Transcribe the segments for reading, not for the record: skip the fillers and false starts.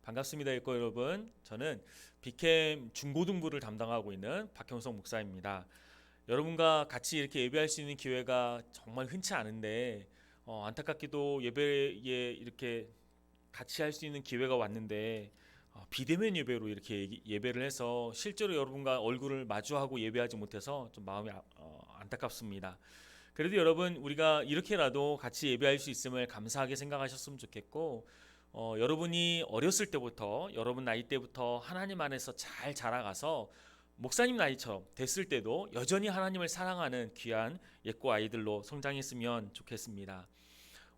반갑습니다, 일거 여러분. 저는 비캠 중고등부를 담당하고 있는 박형석 목사입니다. 여러분과 같이 이렇게 예배할 수 있는 기회가 정말 흔치 않은데 안타깝게도 예배에 이렇게 같이 할 수 있는 기회가 왔는데 비대면 예배로 이렇게 예배를 해서 실제로 여러분과 얼굴을 마주하고 예배하지 못해서 좀 마음이 안타깝습니다. 그래도 여러분, 우리가 이렇게라도 같이 예배할 수 있음을 감사하게 생각하셨으면 좋겠고, 여러분이 어렸을 때부터, 여러분 나이 때부터 하나님 안에서 잘 자라가서 목사님 나이처럼 됐을 때도 여전히 하나님을 사랑하는 귀한 예꼬 아이들로 성장했으면 좋겠습니다.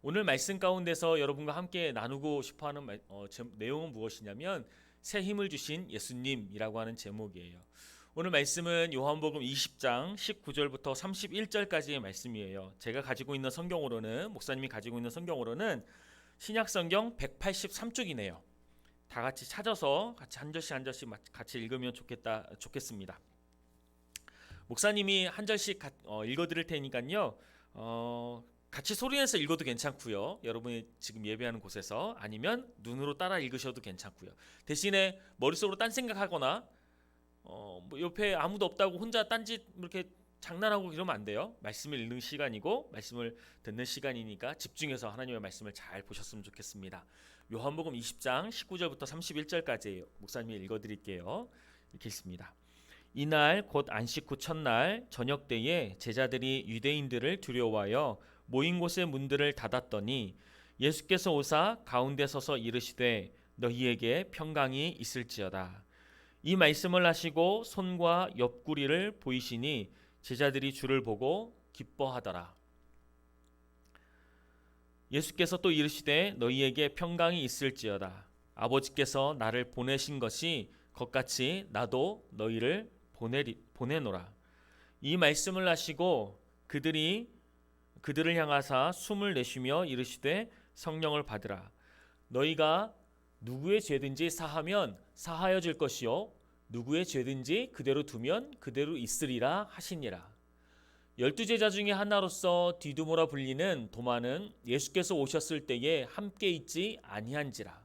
오늘 말씀 가운데서 여러분과 함께 나누고 싶어하는 내용은 무엇이냐면 새 힘을 주신 예수님이라고 하는 제목이에요. 오늘 말씀은 요한복음 20장 19절부터 31절까지의 말씀이에요. 제가 가지고 있는 성경으로는, 목사님이 가지고 있는 성경으로는 신약성경 183쪽이네요. 다 같이 찾아서 같이 한 절씩 같이 읽으면 좋겠습니다. 목사님이 한 절씩 읽어드릴 테니까요. 같이 소리내서 읽어도 괜찮고요. 여러분이 지금 예배하는 곳에서, 아니면 눈으로 따라 읽으셔도 괜찮고요. 대신에 머릿속으로 딴 생각하거나 뭐 옆에 아무도 없다고 혼자 딴짓 이렇게 장난하고 이러면 안 돼요. 말씀을 읽는 시간이고 말씀을 듣는 시간이니까 집중해서 하나님의 말씀을 잘 보셨으면 좋겠습니다. 요한복음 20장 19절부터 31절까지 목사님이 읽어드릴게요. 이렇게 있습니다. 이날 곧 안식 후 첫날 저녁 때에 제자들이 유대인들을 두려워하여 모인 곳의 문들을 닫았더니 예수께서 오사 가운데 서서 이르시되 너희에게 평강이 있을지어다. 이 말씀을 하시고 손과 옆구리를 보이시니 제자들이 주를 보고 기뻐하더라. 예수께서 또 이르시되 너희에게 평강이 있을지어다. 아버지께서 나를 보내신 것이 것같이 나도 너희를 보내노라. 이 말씀을 하시고 그들을 향하사 숨을 내쉬며 이르시되 성령을 받으라. 너희가 누구의 죄든지 사하면 사하여질 것이요 누구의 죄든지 그대로 두면 그대로 있으리라 하시니라. 12제자 중에 하나로서 디두모라 불리는 도마는 예수께서 오셨을 때에 함께 있지 아니한지라.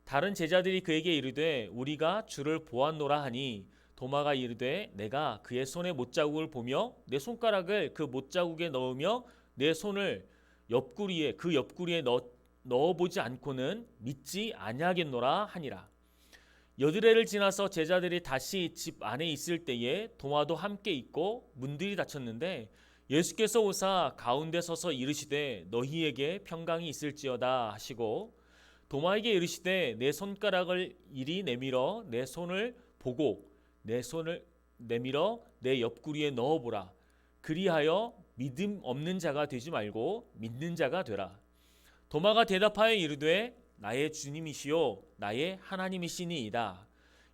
다른 제자들이 그에게 이르되 우리가 주를 보았노라 하니 도마가 이르되 내가 그의 손에 못자국을 보며 내 손가락을 그 못자국에 넣으며 내 손을 옆구리에 넣어보지 않고는 믿지 아니하겠노라 하니라. 여드레를 지나서 제자들이 다시 집 안에 있을 때에 도마도 함께 있고 문들이 닫혔는데 예수께서 오사 가운데 서서 이르시되 너희에게 평강이 있을지어다 하시고 도마에게 이르시되 내 손가락을 이리 내밀어 내 손을 보고 내 손을 내밀어 내 옆구리에 넣어보라. 그리하여 믿음 없는 자가 되지 말고 믿는 자가 되라. 도마가 대답하여 이르되 나의 주님이시요 나의 하나님이시니이다.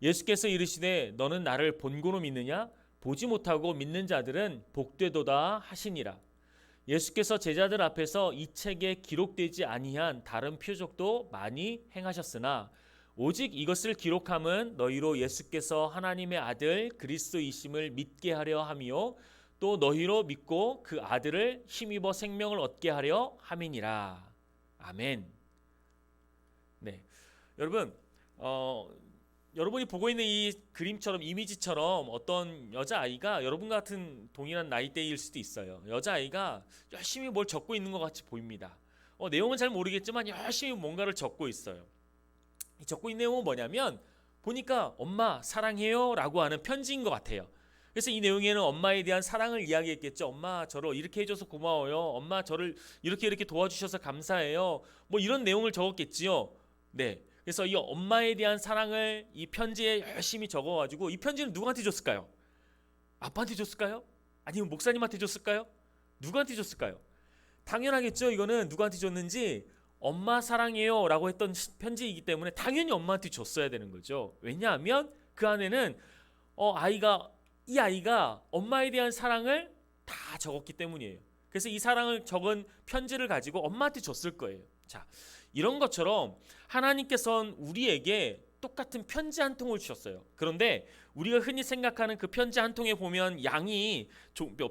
예수께서 이르시되 너는 나를 본고로 믿느냐? 보지 못하고 믿는 자들은 복되도다 하시니라. 예수께서 제자들 앞에서 이 책에 기록되지 아니한 다른 표적도 많이 행하셨으나 오직 이것을 기록함은 너희로 예수께서 하나님의 아들 그리스도이심을 믿게 하려 함이요 또 너희로 믿고 그 아들을 힘입어 생명을 얻게 하려 함이니라. 아멘. 네, 여러분, 여러분이 보고 있는 이 그림처럼 이미지처럼 어떤 여자아이가 여러분 같은 동일한 나이대일 수도 있어요. 여자아이가 열심히 뭘 적고 있는 것 같이 보입니다. 내용은 잘 모르겠지만 열심히 뭔가를 적고 있어요. 이 적고 있는 내용은 뭐냐면 보니까 엄마 사랑해요 라고 하는 편지인 것 같아요. 그래서 이 내용에는 엄마에 대한 사랑을 이야기했겠죠. 엄마 저를 이렇게 해줘서 고마워요. 엄마 저를 이렇게 도와주셔서 감사해요. 뭐 이런 내용을 적었겠지요. 네, 그래서 이 엄마에 대한 사랑을 이 편지에 열심히 적어가지고 이 편지는 누구한테 줬을까요? 아빠한테 줬을까요? 아니면 목사님한테 줬을까요? 누구한테 줬을까요? 당연하겠죠. 이거는 누구한테 줬는지 엄마 사랑해요 라고 했던 편지이기 때문에 당연히 엄마한테 줬어야 되는 거죠. 왜냐하면 그 안에는 이 아이가 엄마에 대한 사랑을 다 적었기 때문이에요. 그래서 이 사랑을 적은 편지를 가지고 엄마한테 줬을 거예요. 자, 이런 것처럼 하나님께서는 우리에게 똑같은 편지 한 통을 주셨어요. 그런데 우리가 흔히 생각하는 그 편지 한 통에 보면 양이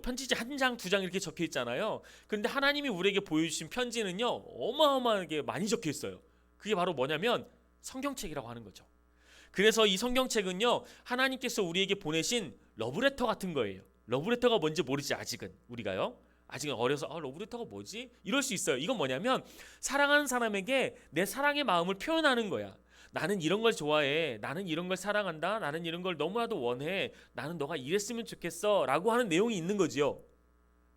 편지지 한 장, 두 장 이렇게 적혀 있잖아요. 그런데 하나님이 우리에게 보여주신 편지는요 어마어마하게 많이 적혀 있어요. 그게 바로 뭐냐면 성경책이라고 하는 거죠. 그래서 이 성경책은요, 하나님께서 우리에게 보내신 러브레터 같은 거예요. 러브레터가 뭔지 모르지 아직은. 우리가요, 아직은 어려서 러브레터가 뭐지? 이럴 수 있어요. 이건 뭐냐면 사랑하는 사람에게 내 사랑의 마음을 표현하는 거야. 나는 이런 걸 좋아해. 나는 이런 걸 사랑한다. 나는 이런 걸 너무나도 원해. 나는 너가 이랬으면 좋겠어 라고 하는 내용이 있는 거지요.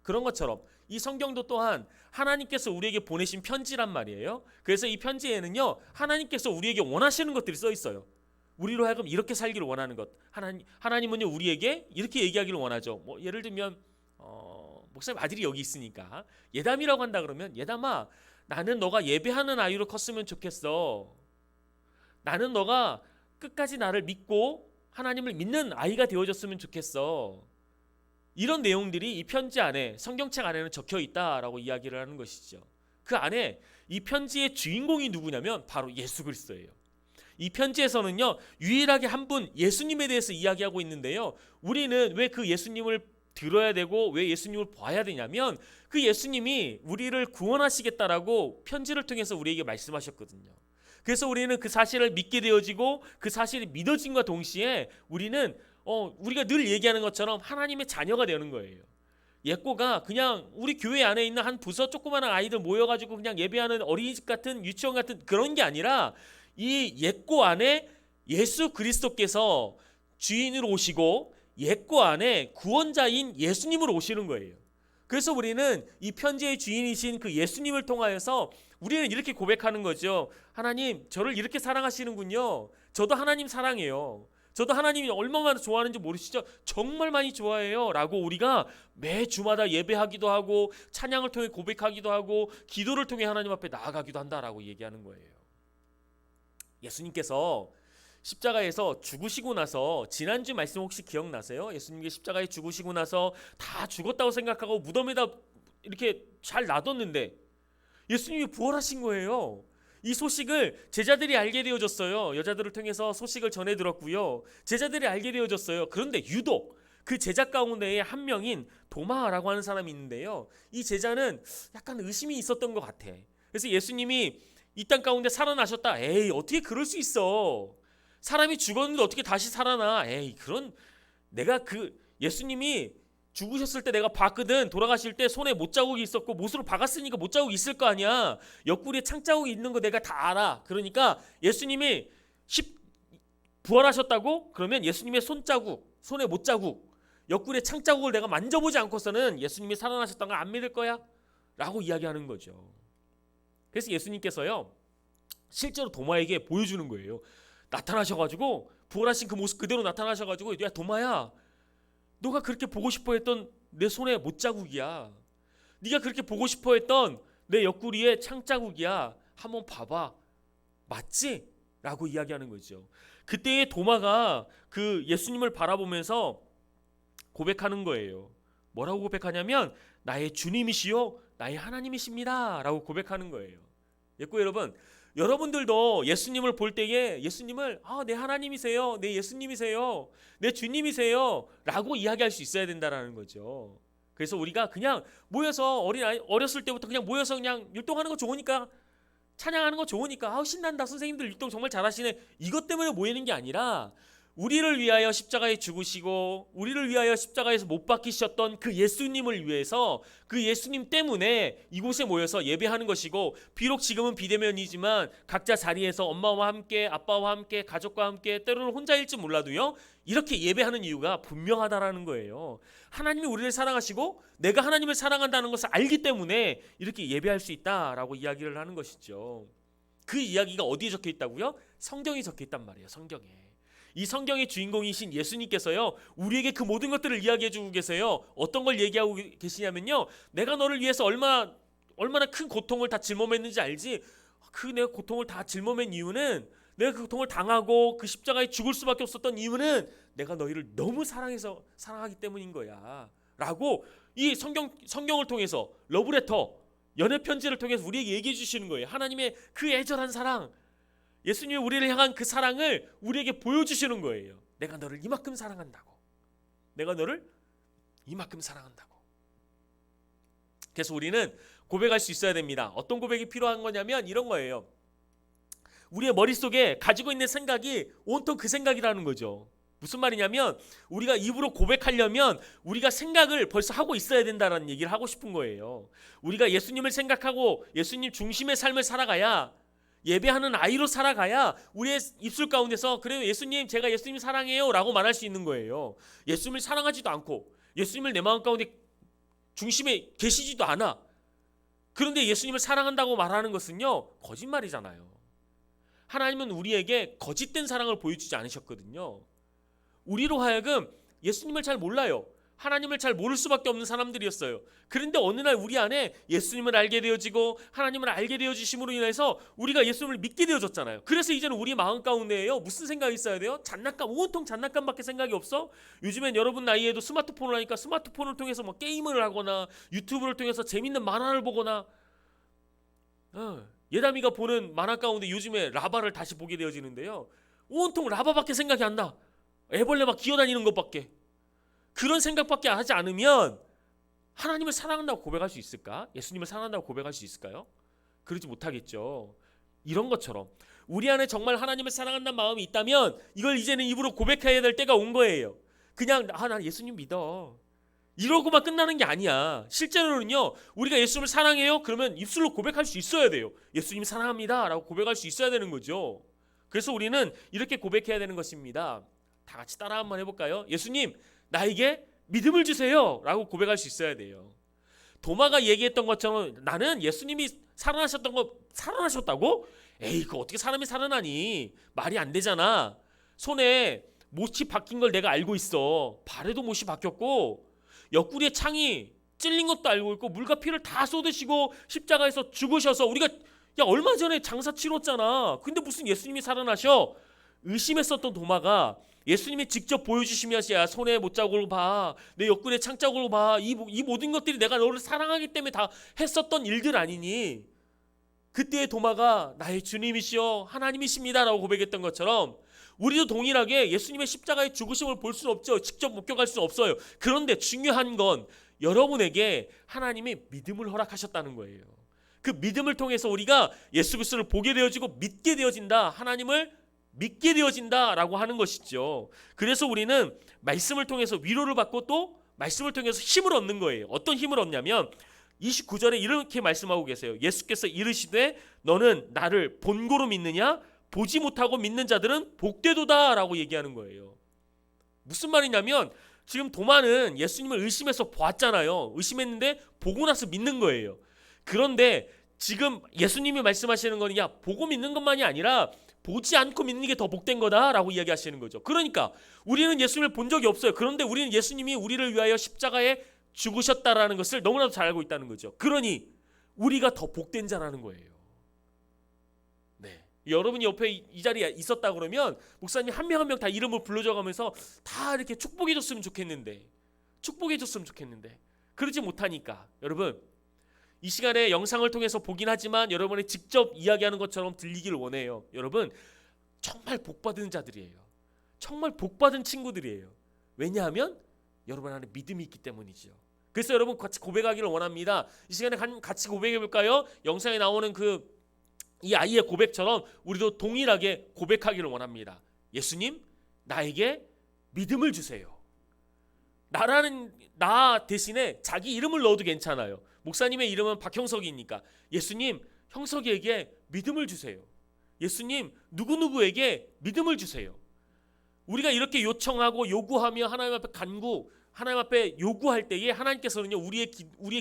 그런 것처럼 이 성경도 또한 하나님께서 우리에게 보내신 편지란 말이에요. 그래서 이 편지에는요, 하나님께서 우리에게 원하시는 것들이 써 있어요. 우리로 하여금 이렇게 살기를 원하는 것. 하나님은요, 우리에게 이렇게 얘기하기를 원하죠. 뭐 예를 들면 목사님 아들이 여기 있으니까 예담이라고 한다 그러면, 예담아, 나는 너가 예배하는 아이로 컸으면 좋겠어. 나는 너가 끝까지 나를 믿고 하나님을 믿는 아이가 되어졌으면 좋겠어. 이런 내용들이 이 편지 안에, 성경책 안에는 적혀 있다라고 이야기를 하는 것이죠. 그 안에 이 편지의 주인공이 누구냐면 바로 예수 그리스도예요. 이 편지에서는요, 유일하게 한 분 예수님에 대해서 이야기하고 있는데요, 우리는 왜 그 예수님을 들어야 되고 왜 예수님을 봐야 되냐면, 그 예수님이 우리를 구원하시겠다라고 편지를 통해서 우리에게 말씀하셨거든요. 그래서 우리는 그 사실을 믿게 되어지고 그 사실이 믿어짐과 동시에 우리는 우리가 늘 얘기하는 것처럼 하나님의 자녀가 되는 거예요. 예꼬가 그냥 우리 교회 안에 있는 한 부서 조그마한 아이들 모여가지고 그냥 예배하는 어린이집 같은, 유치원 같은 그런 게 아니라, 이 예꼬 안에 예수 그리스도께서 주인으로 오시고 예꼬 안에 구원자인 예수님으로 오시는 거예요. 그래서 우리는 이 편지의 주인이신 그 예수님을 통하여서 우리는 이렇게 고백하는 거죠. 하나님, 저를 이렇게 사랑하시는군요. 저도 하나님 사랑해요. 저도 하나님이 얼마나 좋아하는지 모르시죠? 정말 많이 좋아해요 라고 우리가 매 주마다 예배하기도 하고 찬양을 통해 고백하기도 하고 기도를 통해 하나님 앞에 나아가기도 한다라고 얘기하는 거예요. 예수님께서 십자가에서 죽으시고 나서, 지난주 말씀 혹시 기억나세요? 예수님께 십자가에 죽으시고 나서 다 죽었다고 생각하고 무덤에다 이렇게 잘 놔뒀는데 예수님이 부활하신 거예요. 이 소식을 제자들이 알게 되어졌어요. 여자들을 통해서 소식을 전해 들었고요. 제자들이 알게 되어졌어요. 그런데 유독 그 제자 가운데에 한 명인 도마라고 하는 사람이 있는데요, 이 제자는 약간 의심이 있었던 것 같아. 그래서 예수님이 이 땅 가운데 살아나셨다. 에이, 어떻게 그럴 수 있어? 사람이 죽었는데 어떻게 다시 살아나? 에이, 그런, 내가 예수님이 죽으셨을 때 내가 봤거든. 돌아가실 때 손에 못자국이 있었고 못으로 박았으니까 못자국이 있을 거 아니야. 옆구리에 창자국이 있는 거 내가 다 알아. 그러니까 예수님이 부활하셨다고? 그러면 예수님의 손자국, 손에 못자국, 옆구리에 창자국을 내가 만져보지 않고서는 예수님이 살아나셨다는 걸 안 믿을 거야? 라고 이야기하는 거죠. 그래서 예수님께서요, 실제로 도마에게 보여주는 거예요. 나타나셔가지고 부활하신 그 모습 그대로 나타나셔가지고, 야 도마야, 너가 그렇게 보고 싶어했던 내 손에 못자국이야. 네가 그렇게 보고 싶어했던 내 옆구리에 창자국이야. 한번 봐봐. 맞지? 라고 이야기하는 거죠. 그때의 도마가 그 예수님을 바라보면서 고백하는 거예요. 뭐라고 고백하냐면, 나의 주님이시요 나의 하나님이십니다 라고 고백하는 거예요. 예꼬 여러분, 여러분들도 예수님을 볼 때에 예수님을 내 하나님이세요, 내 예수님이세요, 내 주님이세요 라고 이야기할 수 있어야 된다는 거죠. 그래서 우리가 그냥 모여서 어렸을 때부터 그냥 모여서 그냥 율동하는 거 좋으니까, 찬양하는 거 좋으니까 신난다, 선생님들 율동 정말 잘하시네, 이것 때문에 모이는 게 아니라, 우리를 위하여 십자가에 죽으시고 우리를 위하여 십자가에서 못 박히셨던 그 예수님을 위해서, 그 예수님 때문에 이곳에 모여서 예배하는 것이고, 비록 지금은 비대면이지만 각자 자리에서 엄마와 함께, 아빠와 함께, 가족과 함께, 때로는 혼자일지 몰라도요, 이렇게 예배하는 이유가 분명하다라는 거예요. 하나님이 우리를 사랑하시고 내가 하나님을 사랑한다는 것을 알기 때문에 이렇게 예배할 수 있다라고 이야기를 하는 것이죠. 그 이야기가 어디에 적혀 있다고요? 성경에 적혀 있단 말이에요. 성경에. 이 성경의 주인공이신 예수님께서요, 우리에게 그 모든 것들을 이야기해주고 계세요. 어떤 걸 얘기하고 계시냐면요, 내가 너를 위해서 얼마나 큰 고통을 다 짊어맸는지 알지? 그 내가 고통을 다 짊어맨 이유는, 내가 그 고통을 당하고 그 십자가에 죽을 수밖에 없었던 이유는 내가 너희를 너무 사랑하기 때문인 거야 라고 이 성경을 통해서, 러브레터, 연애 편지를 통해서 우리에게 얘기해 주시는 거예요. 하나님의 그 애절한 사랑, 예수님이 우리를 향한 그 사랑을 우리에게 보여주시는 거예요. 내가 너를 이만큼 사랑한다고. 내가 너를 이만큼 사랑한다고. 그래서 우리는 고백할 수 있어야 됩니다. 어떤 고백이 필요한 거냐면 이런 거예요. 우리의 머릿속에 가지고 있는 생각이 온통 그 생각이라는 거죠. 무슨 말이냐면 우리가 입으로 고백하려면 우리가 생각을 벌써 하고 있어야 된다는 얘기를 하고 싶은 거예요. 우리가 예수님을 생각하고 예수님 중심의 삶을 살아가야, 예배하는 아이로 살아가야 우리의 입술 가운데서 그래요, 예수님, 제가 예수님 사랑해요 라고 말할 수 있는 거예요. 예수님을 사랑하지도 않고 예수님을 내 마음 가운데 중심에 계시지도 않아. 그런데 예수님을 사랑한다고 말하는 것은요, 거짓말이잖아요. 하나님은 우리에게 거짓된 사랑을 보여주지 않으셨거든요. 우리로 하여금 예수님을 잘 몰라요. 하나님을 잘 모를 수밖에 없는 사람들이었어요. 그런데 어느 날 우리 안에 예수님을 알게 되어지고 하나님을 알게 되어지심으로 인해서 우리가 예수님을 믿게 되어졌잖아요. 그래서 이제는 우리 마음 가운데에요, 무슨 생각이 있어야 돼요? 장난감, 온통 장난감밖에 생각이 없어? 요즘엔 여러분 나이에도 스마트폰을 하니까 스마트폰을 통해서 뭐 게임을 하거나 유튜브를 통해서 재밌는 만화를 보거나, 예담이가 보는 만화 가운데 요즘에 라바를 다시 보게 되어지는데요, 온통 라바밖에 생각이 안 나. 애벌레 막 기어다니는 것밖에. 그런 생각밖에 하지 않으면 하나님을 사랑한다고 고백할 수 있을까? 예수님을 사랑한다고 고백할 수 있을까요? 그러지 못하겠죠. 이런 것처럼 우리 안에 정말 하나님을 사랑한다는 마음이 있다면 이걸 이제는 입으로 고백해야 될 때가 온 거예요. 그냥 나 예수님 믿어 이러고만 끝나는 게 아니야. 실제로는요, 우리가 예수님을 사랑해요? 그러면 입술로 고백할 수 있어야 돼요. 예수님 사랑합니다 라고 고백할 수 있어야 되는 거죠. 그래서 우리는 이렇게 고백해야 되는 것입니다. 다 같이 따라 한번 해볼까요? 예수님, 나에게 믿음을 주세요 라고 고백할 수 있어야 돼요. 도마가 얘기했던 것처럼 나는 예수님이 살아나셨다고? 에이, 그거 어떻게 사람이 살아나니? 말이 안 되잖아. 손에 못이 박힌 걸 내가 알고 있어. 발에도 못이 박혔고 옆구리에 창이 찔린 것도 알고 있고 물과 피를 다 쏟으시고 십자가에서 죽으셔서 우리가 얼마 전에 장사 치렀잖아. 근데 무슨 예수님이 살아나셔? 의심했었던 도마가 예수님이 직접 보여주시면서 야, 손에 못자국을 봐, 내 옆구리에 창자국을 봐, 이 모든 것들이 내가 너를 사랑하기 때문에 다 했었던 일들 아니니? 그때의 도마가 나의 주님이시여 하나님이십니다 라고 고백했던 것처럼 우리도 동일하게 예수님의 십자가의 죽으심을 볼 수는 없죠. 직접 목격할 수는 없어요. 그런데 중요한 건 여러분에게 하나님이 믿음을 허락하셨다는 거예요. 그 믿음을 통해서 우리가 예수 그리스도를 보게 되어지고 믿게 되어진다, 하나님을 믿게 되어진다라고 하는 것이죠. 그래서 우리는 말씀을 통해서 위로를 받고 또 말씀을 통해서 힘을 얻는 거예요. 어떤 힘을 얻냐면 29절에 이렇게 말씀하고 계세요. 예수께서 이르시되 너는 나를 본고로 믿느냐? 보지 못하고 믿는 자들은 복되도다 라고 얘기하는 거예요. 무슨 말이냐면 지금 도마는 예수님을 의심해서 보았잖아요. 의심했는데 보고 나서 믿는 거예요. 그런데 지금 예수님이 말씀하시는 거는 야, 보고 믿는 것만이 아니라 보지 않고 믿는 게 더 복된 거다라고 이야기하시는 거죠. 그러니까 우리는 예수님을 본 적이 없어요. 그런데 우리는 예수님이 우리를 위하여 십자가에 죽으셨다라는 것을 너무나도 잘 알고 있다는 거죠. 그러니 우리가 더 복된 자라는 거예요. 네, 여러분이 옆에 이 자리에 있었다 그러면 목사님 한 명 한 명 다 이름을 불러줘가면서 다 이렇게 축복해줬으면 좋겠는데 그러지 못하니까 여러분 이 시간에 영상을 통해서 보긴 하지만 여러분이 직접 이야기하는 것처럼 들리기를 원해요. 여러분 정말 복받은 자들이에요. 정말 복받은 친구들이에요. 왜냐하면 여러분 안에 믿음이 있기 때문이죠. 그래서 여러분 같이 고백하기를 원합니다. 이 시간에 같이 고백해 볼까요? 영상에 나오는 이 아이의 고백처럼 우리도 동일하게 고백하기를 원합니다. 예수님, 나에게 믿음을 주세요. 나 대신에 자기 이름을 넣어도 괜찮아요. 목사님의 이름은 박형석이니까 예수님, 형석이에게 믿음을 주세요. 예수님, 누구누구에게 믿음을 주세요. 우리가 이렇게 요청하고 요구하며 하나님 앞에 하나님 앞에 요구할 때에 하나님께서는요 우리의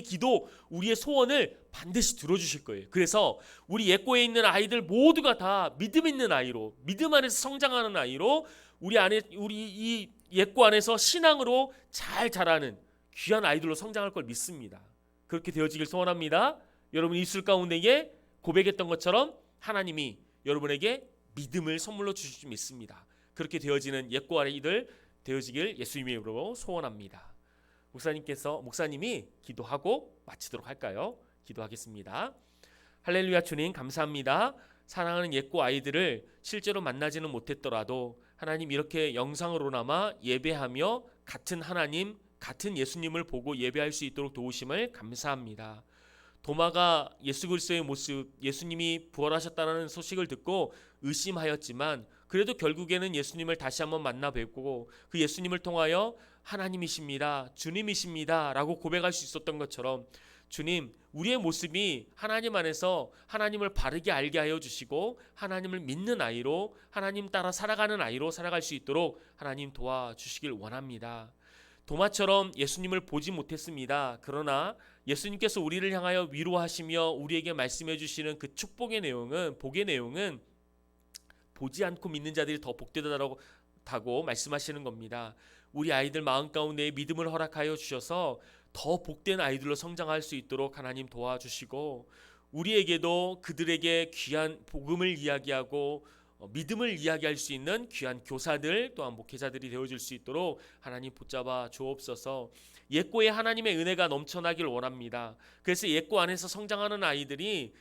기도, 우리의 소원을 반드시 들어주실 거예요. 그래서 우리 예꼬에 있는 아이들 모두가 다 믿음 있는 아이로, 믿음 안에서 성장하는 아이로 우리 이 예꼬 안에서 신앙으로 잘 자라는 귀한 아이들로 성장할 걸 믿습니다. 그렇게 되어지길 소원합니다. 여러분 입술 가운데에 고백했던 것처럼 하나님이 여러분에게 믿음을 선물로 주실 줄 믿습니다. 그렇게 되어지는 예꼬 아이들 되어지길 예수님의 이름으로 소원합니다. 목사님이 기도하고 마치도록 할까요? 기도하겠습니다. 할렐루야. 주님 감사합니다. 사랑하는 예꼬 아이들을 실제로 만나지는 못했더라도 하나님 이렇게 영상으로나마 예배하며 같은 하나님, 같은 예수님을 보고 예배할 수 있도록 도우심을 감사합니다. 도마가 예수 그리스도의 모습, 예수님이 부활하셨다는 소식을 듣고 의심하였지만 그래도 결국에는 예수님을 다시 한번 만나 뵙고 그 예수님을 통하여 하나님이십니다, 주님이십니다 라고 고백할 수 있었던 것처럼 주님, 우리의 모습이 하나님 안에서 하나님을 바르게 알게 하여 주시고 하나님을 믿는 아이로, 하나님 따라 살아가는 아이로 살아갈 수 있도록 하나님 도와주시길 원합니다. 도마처럼 예수님을 보지 못했습니다. 그러나 예수님께서 우리를 향하여 위로하시며 우리에게 말씀해 주시는 그 축복의 내용은, 복의 내용은 보지 않고 믿는 자들이 더 복되다라고 말씀하시는 겁니다. 우리 아이들 마음 가운데 믿음을 허락하여 주셔서 더 복된 아이들로 성장할 수 있도록 하나님 도와주시고, 우리에게도 그들에게 귀한 복음을 이야기하고 믿음을 이야기할 수 있는 귀한 교사들 또한 목회자들이 되어줄 수 있도록 하나님 붙잡아 주옵소서. 옛고에 하나님의 은혜가 넘쳐나길 원합니다. 그래서 옛고 안에서 성장하는 아이들이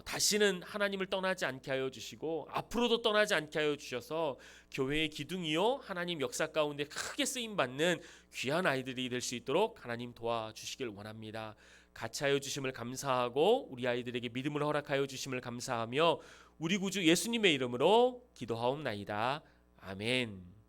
다시는 하나님을 떠나지 않게 하여 주시고 앞으로도 떠나지 않게 하여 주셔서 교회의 기둥이요 하나님 역사 가운데 크게 쓰임받는 귀한 아이들이 될 수 있도록 하나님 도와주시길 원합니다. 같이 하여 주심을 감사하고 우리 아이들에게 믿음을 허락하여 주심을 감사하며 우리 구주 예수님의 이름으로 기도하옵나이다. 아멘.